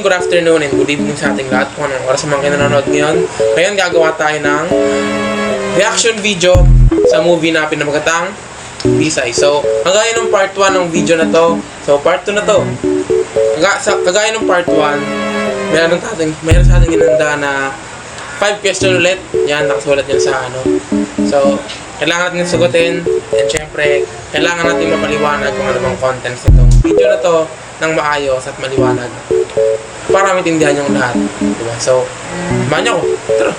good afternoon, and good evening sa ating lahat kung anong oras sa mga nanonood ngayon. Ngayon, gagawa tayo ng reaction video sa movie na pinamagatang Bisay. So, kagaya ng part 1 ng video na to, so part 2 na to. Kagaya ng part 1, mayroon sa ating inanda na 5 question ulit. Yan, nakasulat yan sa ano. So, kailangan natin sagutin, and syempre, kailangan natin mapaliwanag kung ano bang contents nitong video na to ng maayos at maliwanag para maintindihan yung lahat, diba? So, samahan ko. Tara!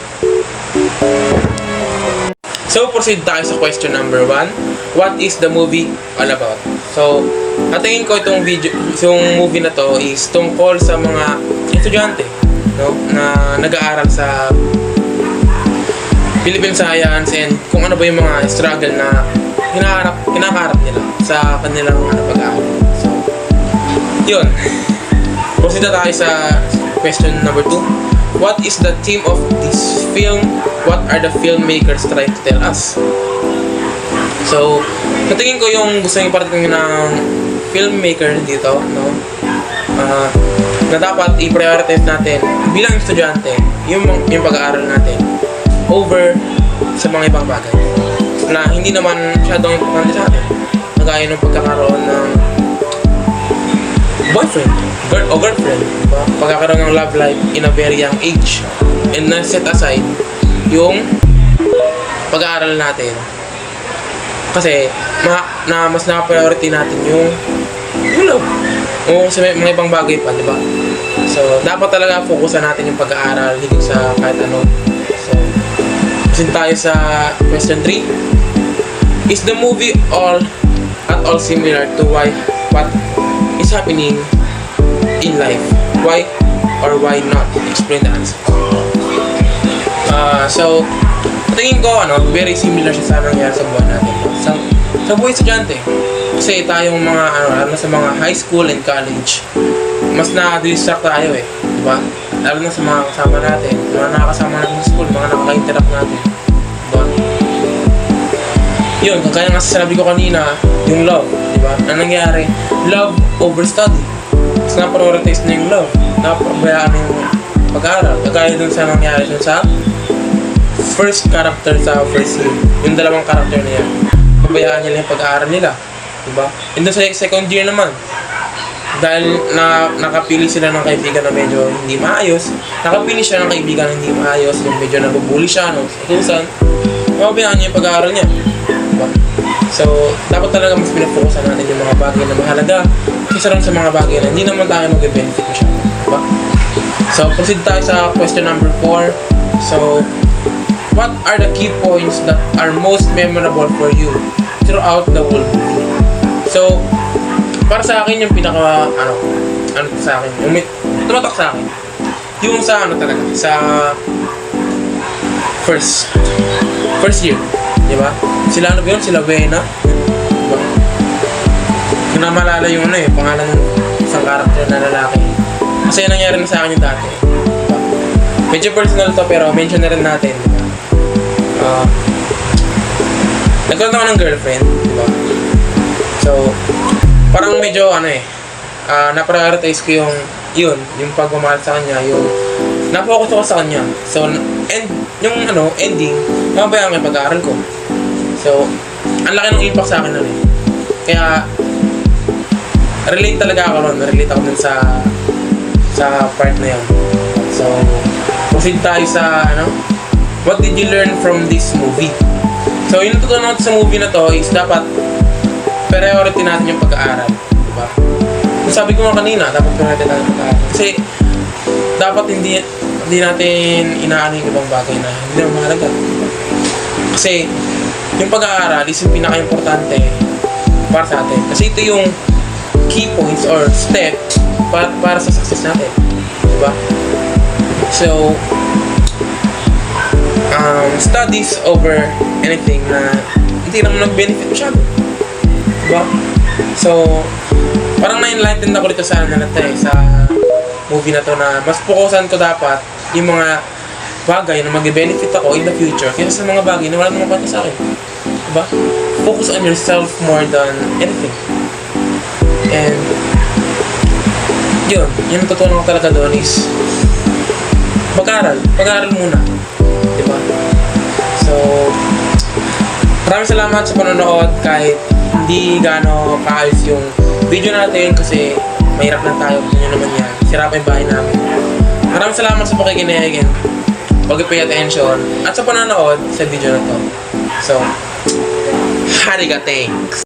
So, proceed tayo sa question number 1. What is the movie all about? So, natingin ko itong movie na to is tungkol sa mga estudyante, no, na nag-aaral sa Philippine Science, and kung ano ba yung mga struggle na kinakaharap nila sa kanilang pag-aaral. So, yun. Proceed na tayo sa question number 2. What is the theme of this film? What are the filmmakers trying to tell us? So, natingin ko yung gusto yung parating ng filmmaker dito, no? Na dapat i-prioritize natin bilang estudyante yung pag-aaral natin over sa mga ibang bagay na hindi naman masyadong importante sa atin, kagaya ng pagkakaroon ng boyfriend o girlfriend, diba? Pagkakaroon ng love life in a very young age, and na-set aside yung pag-aaral natin kasi mas na-priority natin yung love o sa mga ibang bagay pa, diba? So, dapat talaga fokusan natin yung pag-aaral higit sa kahit ano. So, proceed tayo sa question 3. Is the movie at all similar to what is happening in life? Why or why not? Explain the answer. So, tingin ko, very similar siya sa nangyari sa buhay natin. Sa buhay estudyante. Kasi tayong mga, sa mga high school and college, mas na-distract tayo eh. Diba? Lalo na sa mga kasama natin, mga nakakasama natin sa school, mga nakaka-interact natin. Diba? Yun, kaya nga sinabi ko kanina, yung love, diba? Anong nangyari? Love over study. Mas na-prioritize na yung love. Napabayaan na yung pag-aaral. Kagaya dun sa nangyari dun sa first character sa first year. Yung dalawang character na yan. Pabayaan nila yung pag-aaral nila. Diba? And dun sa second year naman, dahil nakapili sila ng kaibigan na medyo hindi maayos, nakapili siya ng kaibigan na hindi maayos, yung medyo nabubuli siya, utusan, mapabayaan niya yung pag-aaral niya. Diba? So, dapat talaga mas pinafokusan natin yung mga bagay na mahalaga kaysa lang sa mga bagay na hindi naman tayo mag-benefit masyado. Diba? So, proceed tayo sa question number 4. So, what are the key points that are most memorable for you throughout the whole movie? So, para sa akin yung pinaka sa akin, yung tumatak sa akin, yung sa talaga, sa first year, di ba? Sila ba yun? Sila Vena, di ba? Kung namalala yung pangalan ng isang karakter na lalaki, kasi nangyari na sa akin yung dati, diba? Medyo personal to, pero mention na rin natin, di ba? Nagkaroon ako ng girlfriend, di ba? So, parang medyo na-prioritize ko yung pagmamahal sa kanya, yung na-focus ako sa kanya. So, yung ending, mababayaan ko yung pag-aaral ko. So, ang laki ng impact sa akin nun eh. Kaya, relate talaga ako nun. Relate ako nun sa part na yun. So, proceed tayo sa, what did you learn from this movie? So, yung natutunan natin sa movie na to is dapat priority natin yung pag-aaral, diba? Sabi ko nga kanina, dapat priority natin yung pag-aaral. Kasi, dapat hindi natin inaano yung ibang bagay na hindi naman mahalaga. Kasi, yung pag-aaral is yung pinaka-importante para sa atin. Kasi ito yung key points or step para sa success natin, diba? So, studies over anything na hindi naman nag-benefit masyado. Diba? So, parang na-enlightened ako dito sa sa movie na to, na mas fokusan ko dapat yung mga bagay na mag-benefit ako in the future kaysa sa mga bagay na wala namang kwenta sa akin. Diba? Focus on yourself more than anything. And yun, yung natutunan ko talaga doon is pag-aaral muna. Diba? So, maraming salamat sa panonood kahit hindi gaano kaayos yung video natin kasi mahirap lang tayo. Yun naman yan. Sira pa yung bahay namin. Maraming salamat sa pakikinig and pag-pay attention at sa panonood sa video na to. So, hariga, thanks!